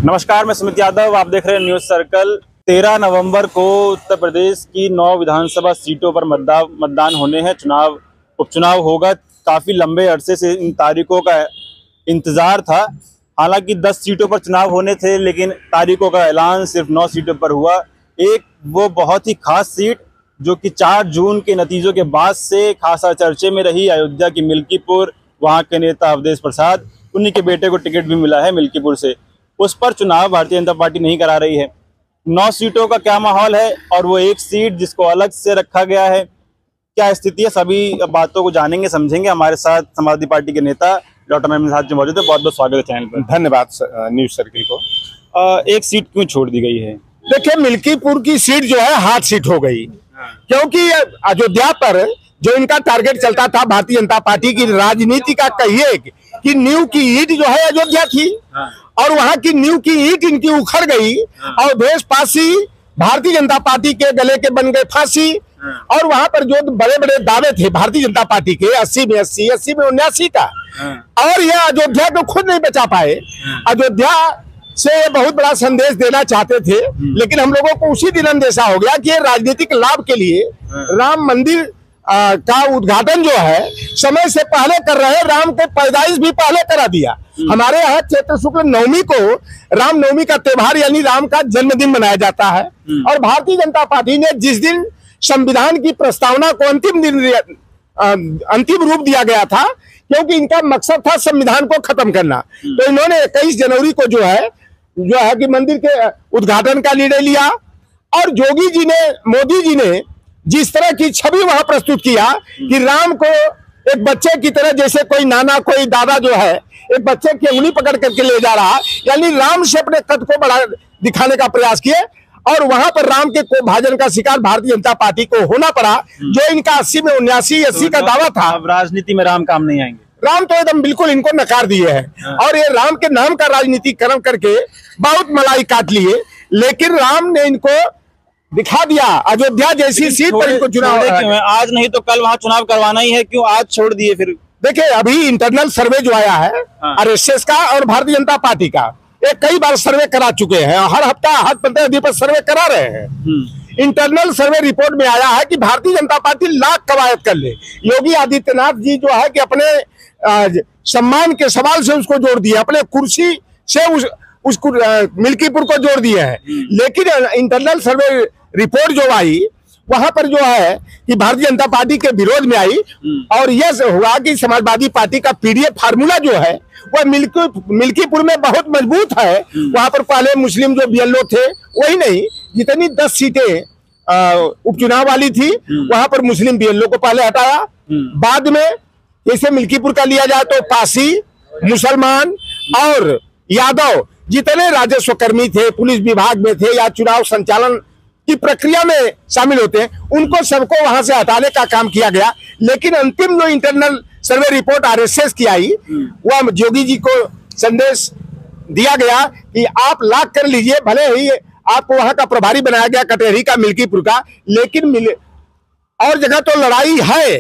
नमस्कार, मैं सुमित यादव। आप देख रहे हैं न्यूज सर्कल। 13 नवंबर को उत्तर प्रदेश की 9 विधानसभा सीटों पर मतदान होने हैं। उपचुनाव होगा। काफी लंबे अरसे से इन तारीखों का इंतजार था। हालांकि 10 सीटों पर चुनाव होने थे, लेकिन तारीखों का ऐलान सिर्फ 9 सीटों पर हुआ। एक वो बहुत ही खास सीट जो कि 4 जून के नतीजों के बाद से खासा चर्चे में रही, अयोध्या की मिल्कीपुर। वहां के नेता अवधेश प्रसाद, उन्हीं के बेटे को टिकट भी मिला है मिल्कीपुर से। उस पर चुनाव भारतीय जनता पार्टी नहीं करा रही है। 9 सीटों का क्या माहौल है और वो एक सीट जिसको अलग से रखा गया है, क्या स्थिति है, सभी बातों को जानेंगे समझेंगे। हमारे साथ समाजवादी पार्टी के नेता डॉक्टर मेमन साहब जो मौजूद है। बहुत बहुत स्वागत है चैनल पर। धन्यवाद न्यूज सर्किल को। एक सीट क्यों छोड़ दी गई है? देखिए, मिल्कीपुर की सीट जो है हाथ सीट हो गई, क्योंकि अयोध्या पर जो इनका टारगेट चलता था भारतीय जनता पार्टी की राजनीति का, कहिए कि नींव की ईंट जो है अयोध्या थी और वहां की नींव की ईंट इनकी उखड़ गई और देश पासी भारतीय जनता पार्टी के गले के बन गए फांसी। और वहां पर जो बड़े बड़े दावे थे भारतीय जनता पार्टी के 80 में 80, 80 में 79 का, और यह अयोध्या को खुद नहीं बचा पाए। अयोध्या से बहुत बड़ा संदेश देना चाहते थे, लेकिन हम लोगों को उसी दिन अंदेशा हो गया कि ये राजनीतिक लाभ के लिए राम मंदिर का उद्घाटन जो है समय से पहले कर रहे हैं। राम के पैदाइश भी पहले करा दिया। हमारे यहाँ चैत्र शुक्ल नवमी को राम नवमी का त्योहार यानी राम का जन्मदिन मनाया जाता है। और भारतीय जनता पार्टी ने जिस दिन संविधान की प्रस्तावना को अंतिम रूप दिया गया था, क्योंकि इनका मकसद था संविधान को खत्म करना, तो इन्होंने 21 जनवरी को जो है कि मंदिर के उद्घाटन का निर्णय लिया। और जोगी जी ने, मोदी जी ने जिस तरह की छवि वहां प्रस्तुत किया कि राम को एक बच्चे की तरह, जैसे कोई नाना कोई दादा जो है एक बच्चे की उंगली पकड़ करके ले जा रहा, यानी राम से अपने कद को बढ़ा दिखाने का प्रयास किए। और वहां पर राम के भाजन का शिकार भारतीय जनता पार्टी को होना पड़ा, जो इनका 80 में 79 80 का दावा था। अब राजनीति में राम काम नहीं आएंगे। राम तो एकदम बिल्कुल इनको नकार दिए हैं और ये राम के नाम का राजनीतिकरण करके बहुत मलाई काट लिए। लेकिन राम ने इनको दिखा दिया अयोध्या जैसी सीट पर इनको चुनाव क्यों है? आज नहीं तो कल वहां चुनाव करवाना ही है, क्यों आज छोड़ दिए फिर? देखिए, अभी इंटरनल सर्वे जो आया है आरएसएस का और भारतीय जनता पार्टी का, ये कई बार सर्वे करा चुके हैं। हर हफ्ता हर 15 दिन पर सर्वे करा रहे हैं। इंटरनल सर्वे रिपोर्ट में आया है कि भारतीय जनता पार्टी लाख कवायद कर ले। योगी आदित्यनाथ जी जो है कि अपने सम्मान के सवाल से उसको जोड़ दिया, अपने कुर्सी से उसको मिल्कीपुर को जोड़ दिए हैं। लेकिन इंटरनल सर्वे रिपोर्ट जो आई वहां पर जो है कि भारतीय जनता पार्टी के विरोध में आई। और यह हुआ कि समाजवादी पार्टी का पीडीए फार्मूला जो है वह मिल्कीपुर में बहुत मजबूत है। वहां पर पहले मुस्लिम जो बीएलओ थे वही नहीं, जितनी 10 सीटें उपचुनाव वाली थी वहां पर मुस्लिम बीएलओ को पहले हटाया। बाद में जैसे मिल्कीपुर का लिया जाए तो पासी, मुसलमान और यादव जितने राजस्व कर्मी थे, पुलिस विभाग में थे या चुनाव संचालन की प्रक्रिया में शामिल होते हैं, उनको सबको वहां से हटाने का काम किया गया। लेकिन अंतिम जो इंटरनल सर्वे रिपोर्ट आरएसएस की आई, वह योगी जी को संदेश दिया गया कि आप लाख कर लीजिए, भले ही आपको वहां का प्रभारी बनाया गया कटेहरी का, मिल्कीपुर का, लेकिन और जगह तो लड़ाई है,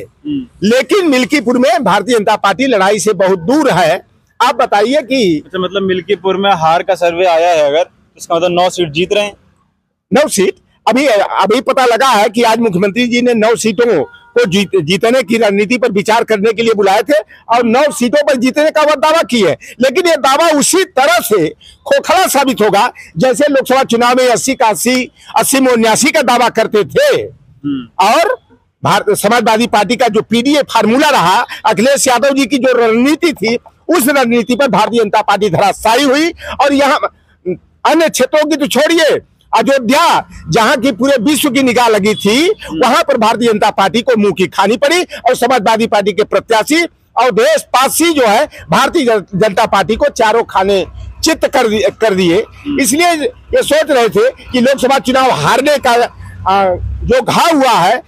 लेकिन मिल्कीपुर में भारतीय जनता पार्टी लड़ाई से बहुत दूर है। आप बताइए कि अच्छा, मतलब मिल्कीपुर में हार का सर्वे आया है, अगर इसका मतलब 9 सीट जीत रहे हैं। 9 सीट अभी पता लगा है कि आज मुख्यमंत्री जी ने 9 सीटों को जीतने की रणनीति पर विचार करने के लिए बुलाए थे और 9 सीटों पर जीतने का वह दावा की है। लेकिन यह दावा उसी तरह से खोखला साबित होगा जैसे लोकसभा चुनाव में 80 का 80, 80 में 79 का दावा करते थे। और समाजवादी पार्टी का जो पीडीए फार्मूला रहा, अखिलेश यादव जी की जो रणनीति थी, उस रणनीति पर भारतीय जनता पार्टी धराशायी हुई। और यहाँ अन्य क्षेत्रों की तो छोड़िए, अयोध्या जहां की पूरे विश्व की निगाह लगी थी, वहां पर भारतीय जनता पार्टी को मुंह की खानी पड़ी और समाजवादी पार्टी के प्रत्याशी और देश पासी जो है भारतीय जनता पार्टी को चारों खाने चित्त कर दिए। इसलिए ये सोच रहे थे कि लोकसभा चुनाव हारने का जो घाव हुआ है,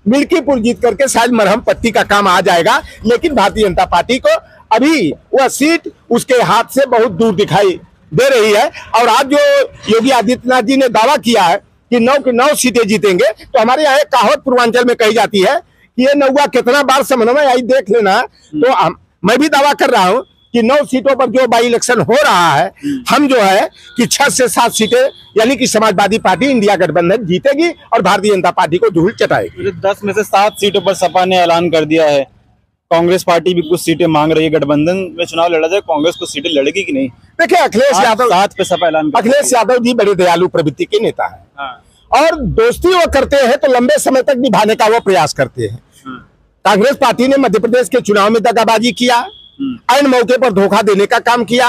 मिल्कीपुर जीत करके शायद मरहम पट्टी का काम आ जाएगा। लेकिन भारतीय जनता पार्टी को अभी वह सीट उसके हाथ से बहुत दूर दिखाई दे रही है। और आज जो योगी आदित्यनाथ जी ने दावा किया है कि 9 की 9 सीटें जीतेंगे, तो हमारे यहाँ एक कहावत पूर्वांचल में कही जाती है कि ये नौवा कितना बार समन्वय आई देख लेना। तो मैं भी दावा कर रहा हूँ कि 9 सीटों पर जो बाई इलेक्शन हो रहा है, हम जो है कि 6 से 7 सीटें यानी कि समाजवादी पार्टी इंडिया गठबंधन जीतेगी और भारतीय जनता पार्टी को धूल चटाएगी। 10 में से 7 सीटों पर सपा ने ऐलान कर दिया है। कांग्रेस पार्टी भी कुछ सीटें मांग रही है। गठबंधन में चुनाव लड़ा जाए, कांग्रेस कुछ सीटें लड़ेगी कि नहीं? देखिए, अखिलेश यादव 7 पे सपा ऐलान। अखिलेश यादव जी बड़े दयालु प्रवृत्ति के नेता है। हाँ। और दोस्ती वो करते हैं तो लंबे समय तक निभाने का वो प्रयास करते हैं। कांग्रेस पार्टी ने मध्य प्रदेश के चुनाव में दगाबाजी किया, ऐन मौके पर धोखा देने का काम किया,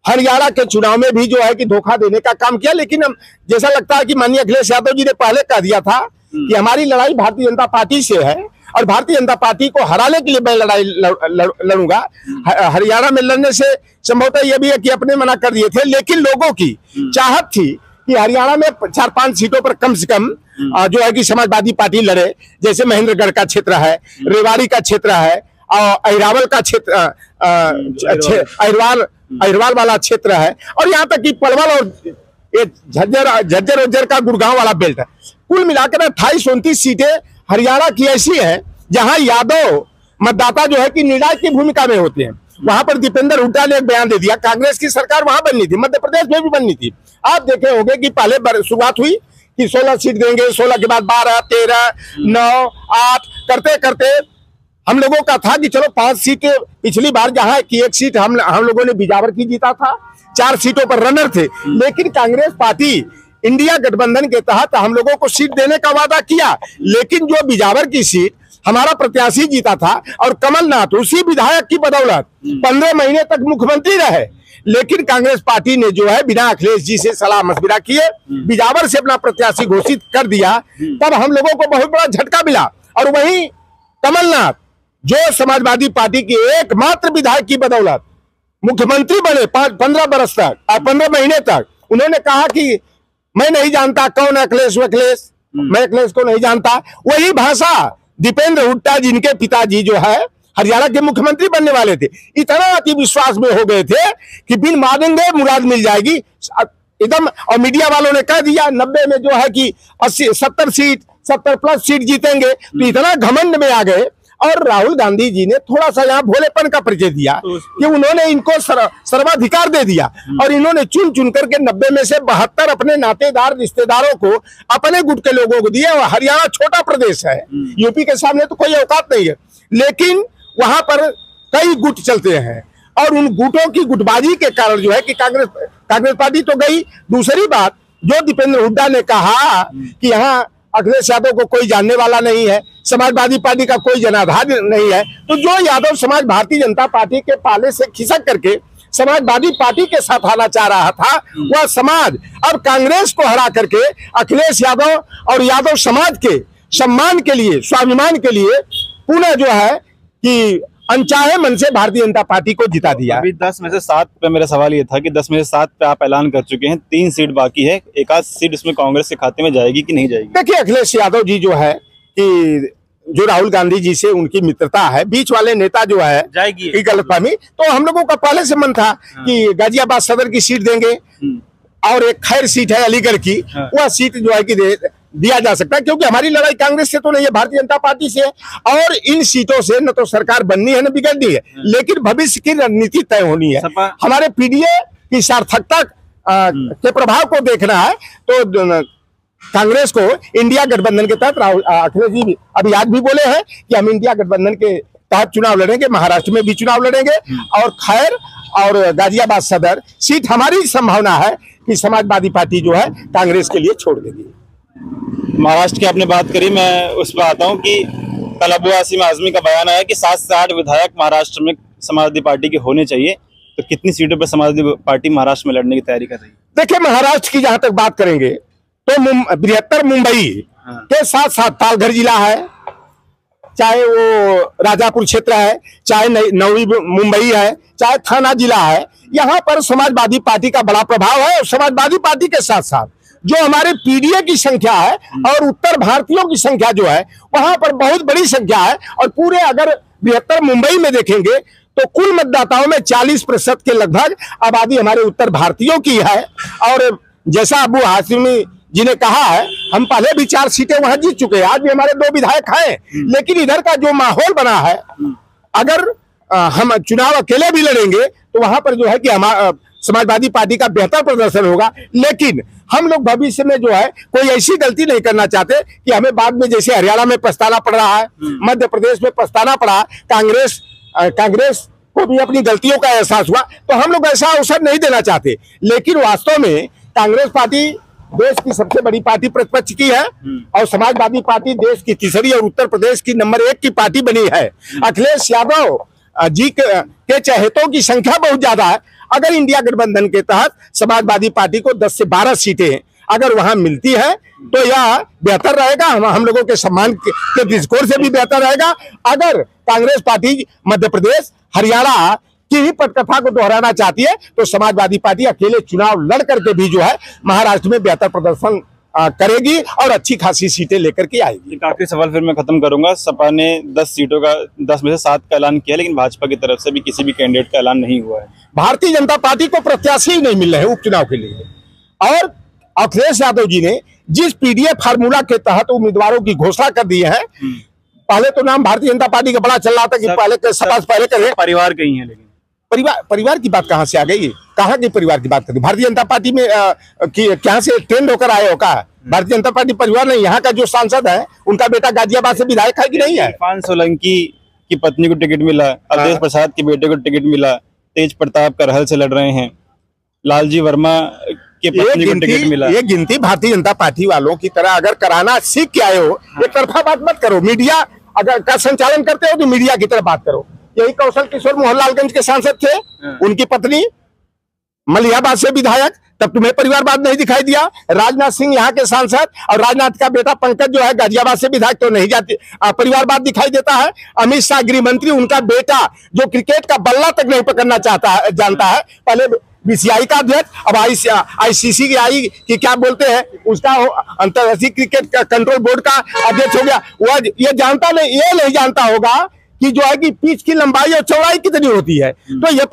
हरियाणा के चुनाव में भी जो है कि धोखा देने का काम किया। लेकिन जैसा लगता है कि माननीय अखिलेश यादव जी ने पहले कह दिया था कि हमारी लड़ाई भारतीय जनता पार्टी से है और भारतीय जनता पार्टी को हराने के लिए मैं लड़ाई लड़ूंगा। हरियाणा में लड़ने से संभवतः यह भी है कि अपने मना कर दिए थे, लेकिन लोगों की चाहत थी कि हरियाणा में 4-5 सीटों पर कम से कम जो है कि समाजवादी पार्टी लड़े। जैसे महेंद्रगढ़ का क्षेत्र है, रेवाड़ी का क्षेत्र है, अहिरावल का क्षेत्र, अहिरवाल वाला क्षेत्र है, और यहाँ तक कि पलवल और झज्जर का गुड़गांव वाला बेल्ट है। कुल मिलाकर 28-29 सीटें हरियाणा की ऐसी है जहां यादव मतदाता जो है कि निर्णायक की भूमिका में होते हैं। वहां पर दीपेंद्र हुड्डा ने एक बयान दे दिया, कांग्रेस की सरकार वहां बननी थी, मध्य प्रदेश में भी बननी थी। आप देखे होंगे कि पहले शुरुआत हुई कि 16 सीट देंगे, 16 के बाद 12, 13, 9, 8 करते करते हम लोगों का था कि चलो 5 सीटें। पिछली बार जहां की 1 सीट हम लोगों ने बिजावर की जीता था, 4 सीटों पर रनर थे। लेकिन कांग्रेस पार्टी इंडिया गठबंधन के तहत हम लोगों को सीट देने का वादा किया, लेकिन जो बिजावर की सीट हमारा प्रत्याशी जीता था और कमलनाथ उसी विधायक की बदौलत 15 महीने तक मुख्यमंत्री रहे। लेकिन कांग्रेस पार्टी ने जो है बिना अखिलेश जी से सलाह मशविरा किए बिजावर से अपना प्रत्याशी घोषित कर दिया। तब हम लोगों को बहुत बड़ा झटका मिला। और वहीं कमलनाथ जो समाजवादी पार्टी के एकमात्र विधायक की बदौलत मुख्यमंत्री बने 15 बरस तक और 15 महीने तक, उन्होंने कहा कि मैं नहीं जानता कौन अखिलेश, मैं अखिलेश को नहीं जानता। वही भाषा दीपेंद्र हुड्डा जिनके पिताजी जो है हरियाणा के मुख्यमंत्री बनने वाले थे, इतना अति विश्वास में हो गए थे कि बिन मांगेंगे मुराद मिल जाएगी एकदम। और मीडिया वालों ने कह दिया 90 में जो है कि 70 प्लस सीट जीतेंगे, तो इतना घमंड में आ गए। और राहुल गांधी जी ने थोड़ा सा यहाँ भोलेपन का परिचय दिया कि उन्होंने इनको सर्वाधिकार दे दिया और इन्होंने चुन चुन करके 90 में से 72 अपने नातेदार रिश्तेदारों को, अपने गुट के लोगों को दिए। हरियाणा छोटा प्रदेश है, यूपी के सामने तो कोई औकात नहीं है, लेकिन वहां पर कई गुट चलते हैं और उन गुटों की गुटबाजी के कारण जो है कि कांग्रेस पार्टी तो गई। दूसरी बात, जो दीपेंद्र हुड्डा ने कहा कि यहाँ अखिलेश यादव को कोई जानने वाला नहीं है, समाजवादी पार्टी का कोई जनाधार नहीं है, तो जो यादव समाज भारतीय जनता पार्टी के पाले से खिसक करके समाजवादी पार्टी के साथ आना चाह रहा था, वह समाज अब कांग्रेस को हरा करके अखिलेश यादव और यादव समाज के सम्मान के लिए, स्वाभिमान के लिए पुनः जो है कि अनचाहे मन से भारतीय जनता पार्टी को जिता दिया। अभी 10 में से 7 पे मेरा सवाल ये था कि 10 में से 7 पे आप ऐलान कर चुके हैं, 3 सीट बाकी है, एक आध सीट इसमें कांग्रेस के खाते में जाएगी कि नहीं जाएगी? देखिए, अखिलेश यादव जी जो है कि जो राहुल गांधी जी से उनकी मित्रता है, बीच वाले नेता जो है जाएगी की गलतफहमी, तो हम लोगों का पहले से मन था कि गाजियाबाद सदर की सीट देंगे और एक खैर सीट है अलीगढ़ की, वह सीट जो है कि दिया जा सकता है, क्योंकि हमारी लड़ाई कांग्रेस से तो नहीं है, भारतीय जनता पार्टी से है। और इन सीटों से न तो सरकार बननी है न बिगड़नी है, लेकिन भविष्य की रणनीति तय होनी है। हमारे पीडीए की सार्थकता के प्रभाव को देखना है, तो कांग्रेस को इंडिया गठबंधन के तहत अखिलेश जी अभी आज भी बोले हैं कि हम इंडिया गठबंधन के तहत चुनाव लड़ेंगे, महाराष्ट्र में भी चुनाव लड़ेंगे और खैर और गाजियाबाद सदर सीट हमारी संभावना है कि समाजवादी पार्टी जो है कांग्रेस के लिए छोड़ देगी। महाराष्ट्र की आपने बात करी, मैं उस पर आता हूँ कि कल अबू आसिम आजमी का बयान आया कि 7 से 8 विधायक महाराष्ट्र में समाजवादी पार्टी के होने चाहिए, तो कितनी सीटों पर समाजवादी पार्टी महाराष्ट्र में लड़ने की तैयारी कर रही है? देखिए, महाराष्ट्र की जहां तक बात करेंगे तो बृहत्तर मुंबई के साथ साथ पालघर जिला है, चाहे वो राजापुर क्षेत्र है, चाहे नवी मुंबई है, चाहे थाना जिला है, यहाँ पर समाजवादी पार्टी का बड़ा प्रभाव है। और समाजवादी पार्टी के साथ साथ जो हमारे पीडीए की संख्या है और उत्तर भारतीयों की संख्या जो है वहां पर बहुत बड़ी संख्या है। और पूरे अगर बृहत्तर मुंबई में देखेंगे तो कुल मतदाताओं में 40% के लगभग आबादी हमारे उत्तर भारतीयों की है। और जैसा अबू हाशिमी जी ने कहा है, हम पहले भी 4 सीटें वहां जीत चुके हैं, आज भी हमारे 2 विधायक हैं, लेकिन इधर का जो माहौल बना है, अगर हम चुनाव अकेले भी लड़ेंगे तो वहां पर जो है कि हमारा समाजवादी पार्टी का बेहतर प्रदर्शन होगा। लेकिन हम लोग भविष्य में जो है कोई ऐसी गलती नहीं करना चाहते कि हमें बाद में जैसे हरियाणा में पछताना पड़ रहा है, मध्य प्रदेश में पछताना पड़ा, कांग्रेस को भी अपनी गलतियों का एहसास हुआ, तो हम लोग ऐसा अवसर नहीं देना चाहते। लेकिन वास्तव में कांग्रेस पार्टी देश की सबसे बड़ी पार्टी प्रतिपक्ष की है और समाजवादी पार्टी देश की तीसरी और उत्तर प्रदेश की नंबर 1 की पार्टी बनी है। अखिलेश यादव जी के चहेतों की संख्या बहुत ज्यादा है। अगर इंडिया गठबंधन के तहत समाजवादी पार्टी को 10 से 12 सीटें अगर वहां मिलती है तो यह बेहतर रहेगा, हम लोगों के सम्मान के दृष्टिकोण से भी बेहतर रहेगा। अगर कांग्रेस पार्टी मध्य प्रदेश हरियाणा की ही पटकथा को दोहराना चाहती है तो समाजवादी पार्टी अकेले चुनाव लड़ करके भी जो है महाराष्ट्र में बेहतर प्रदर्शन करेगी और अच्छी खासी सीटें लेकर के आएगी। एक आखिरी सवाल फिर मैं खत्म करूंगा। सपा ने 10 सीटों का 10 में से 7 का ऐलान किया, लेकिन भाजपा की तरफ से भी किसी भी कैंडिडेट का ऐलान नहीं हुआ है। भारतीय जनता पार्टी को प्रत्याशी ही नहीं मिल रहे उपचुनाव के लिए। और अखिलेश यादव जी ने जिस पीडीएफ फार्मूला के तहत उम्मीदवारों की घोषणा कर दी है, पहले तो नाम भारतीय जनता पार्टी का बड़ा चल रहा था कि पहले सपा से पहले करें, परिवार कहीं है, लेकिन परिवार की बात कहां से आ गई? कहां की परिवार की बात करती? भारतीय जनता पार्टी में कहां से ट्रेंड होकर आए हो? कहा भारतीय जनता पार्टी परिवार नहीं। यहाँ का जो सांसद है उनका बेटा गाजियाबाद से विधायक है कि नहीं है? इरफान सोलंकी की पत्नी को टिकट मिला, अवधेश प्रसाद के बेटे को टिकट मिला, तेज प्रताप करहल से लड़ रहे हैं, लालजी वर्मा के पत्नी को टिकट मिला। ये गिनती भारतीय जनता पार्टी वालों की तरह अगर कराना सीख के आए हो, एक तरफा बात मत करो। मीडिया अगर का संचालन करते हो तो मीडिया की तरह बात करो। यही कौशल किशोर मोहनलालगंज के सांसद थे, उनकी पत्नी मलिहाबाद से विधायक, तब तुम्हें परिवारवाद नहीं दिखाई दिया। राजनाथ सिंह यहाँ के सांसद और राजनाथ का बेटा पंकज जो है गाजियाबाद से विधायक, तो नहीं जाती परिवारवाद दिखाई देता है। अमित शाह गृह मंत्री, उनका बेटा जो क्रिकेट का बल्ला तक नहीं पकड़ना जानता है, पहले बीसीआई का अध्यक्ष, अब आईसीसी की आई कि क्या बोलते हैं उसका अंतर्राष्ट्रीय क्रिकेट कंट्रोल बोर्ड का अध्यक्ष हो गया। वह ये नहीं जानता होगा कि जो है कि पिच की लंबाई और चौड़ाई कितनी होती है। तो ये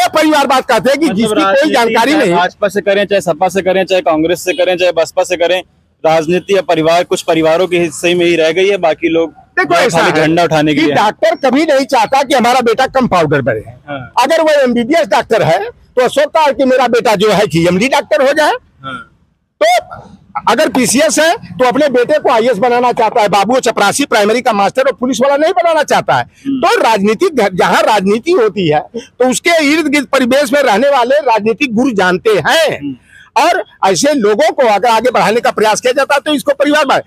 परिवारवाद कहते हैं कि जिसकी कोई जानकारी नहीं। भाजपा से करें, चाहे सपा से करें, चाहे कांग्रेस से करें, चाहे बसपा से करें, राजनीति या परिवार कुछ परिवारों के हिस्से में ही रह गई है, बाकी लोग खाली झंडा उठाने के लिए। डॉक्टर कभी नहीं चाहता कि हमारा बेटा कंपाउंडर बने। अगर वो एमबीबीएस डॉक्टर है तो सोचता है कि मेरा बेटा जो है कि एमडी डॉक्टर हो जाए। तो अगर पीसीएस है तो अपने बेटे को आईएएस बनाना चाहता है, बाबू चपरासी प्राइमरी का मास्टर और पुलिस वाला नहीं बनाना चाहता है। तो राजनीतिक जहां राजनीति होती है तो उसके इर्द गिर्द परिवेश में रहने वाले राजनीतिक गुरु जानते हैं, और ऐसे लोगों को अगर आगे बढ़ाने का प्रयास किया जाता है तो इसको परिवारवाद।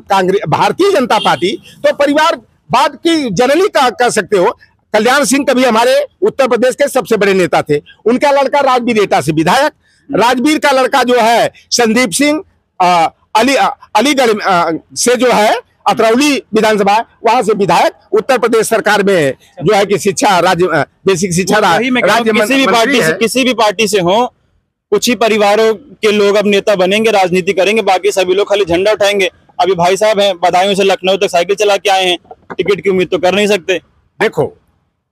कांग्रेस भारतीय जनता पार्टी तो परिवारवाद की जननी कह सकते हो। कल्याण सिंह कभी हमारे उत्तर प्रदेश के सबसे बड़े नेता थे, उनका लड़का राजवीर एटा से विधायक, राजवीर का लड़का जो है संदीप सिंह अलीगढ़ से जो है अतरौली विधानसभा, वहां से विधायक, उत्तर प्रदेश सरकार में जो है कि शिक्षा राज्य बेसिक शिक्षा राज्य किसी भी पार्टी से हो, कुछ ही परिवारों के लोग अब नेता बनेंगे, राजनीति करेंगे, बाकी सभी लोग खाली झंडा उठाएंगे। अभी भाई साहब हैं बदायूं से लखनऊ तक साइकिल चला के आए हैं, टिकट की उम्मीद तो कर नहीं सकते। देखो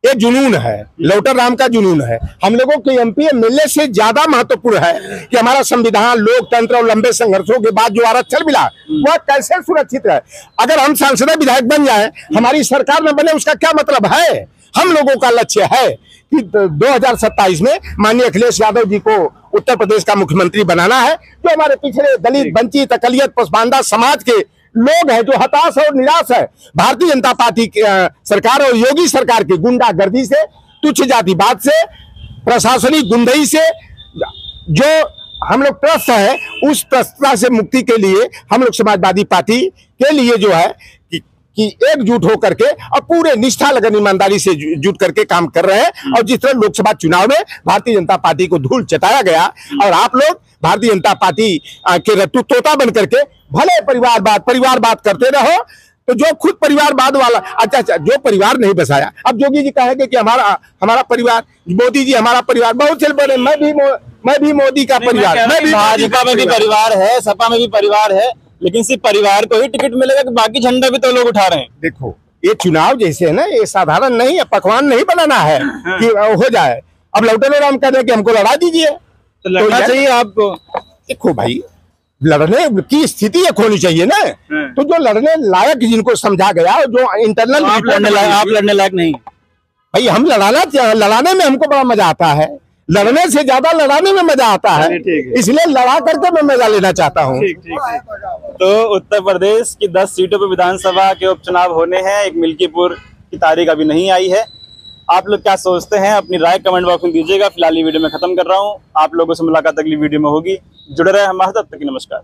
ये जुनून है, लौटर राम का जुनून है। हम लोगों के एमपी एमएलए से ज्यादा महत्वपूर्ण है कि हमारा संविधान, लोकतंत्र और लंबे संघर्षों के बाद जो आरक्षण मिला वह कैसे सुरक्षित है। अगर हम सांसद विधायक बन जाए, हमारी सरकार न बने, उसका क्या मतलब है? हम लोगों का लक्ष्य है कि 2027 में माननीय अखिलेश यादव जी को उत्तर प्रदेश का मुख्यमंत्री बनाना है। जो हमारे पिछड़े दलित, वंचित, अकलियत, पसमानदा समाज के लोग हैं जो हताश और निराश है भारतीय जनता पार्टी की सरकार और योगी सरकार की गुंडागर्दी से, तुच्छ जातिवाद से, प्रशासनिक गुंडई से जो हम लोग त्रस्त है, उस त्रस्तता से मुक्ति के लिए हम लोग समाजवादी पार्टी के लिए जो है कि एकजुट होकर के और पूरे निष्ठा लगन ईमानदारी से जुट करके काम कर रहे हैं। और जिस तरह लोकसभा चुनाव में भारतीय जनता पार्टी को धूल चटाया गया और आप लोग भारतीय जनता पार्टी के रट्टू तोता बन करके भले परिवारवाद करते रहो, तो जो खुद परिवारवाद वाला अच्छा जो परिवार नहीं बसाया, अब जोगी जी कहेंगे कि हमारा परिवार, मोदी जी हमारा परिवार, बहुत से बोले मैं भी मोदी का परिवार, मैं भी भाजपा में भी परिवार है, सपा में भी परिवार है, लेकिन सिर्फ परिवार को ही टिकट मिलेगा कि बाकी झंडा भी तो लोग उठा रहे हैं। देखो ये चुनाव जैसे है ना, ये साधारण नहीं है, पकवान नहीं बनाना है कि हो जाए। अब लौटने राम कह रहे कि हमको लड़ा दीजिए, तो लड़ना चाहिए आपको। देखो भाई, लड़ने की स्थिति एक होनी चाहिए ना। तो जो लड़ने लायक जिनको समझा गया, जो इंटरनल आप लड़ने लायक नहीं, भाई हम लड़ाने में हमको बड़ा मजा आता है, लड़ने से ज्यादा लड़ाने में मजा आता है, इसलिए लड़ा करके मैं मजा लेना चाहता हूँ। तो उत्तर प्रदेश की 10 सीटों पर विधानसभा के उपचुनाव होने हैं, एक मिल्कीपुर की तारीख अभी नहीं आई है। आप लोग क्या सोचते हैं, अपनी राय कमेंट बॉक्स में दीजिएगा। फिलहाल ये वीडियो में खत्म कर रहा हूँ, आप लोगों से मुलाकात अगली वीडियो में होगी। जुड़े रहे हमारे साथ, तब तक नमस्कार।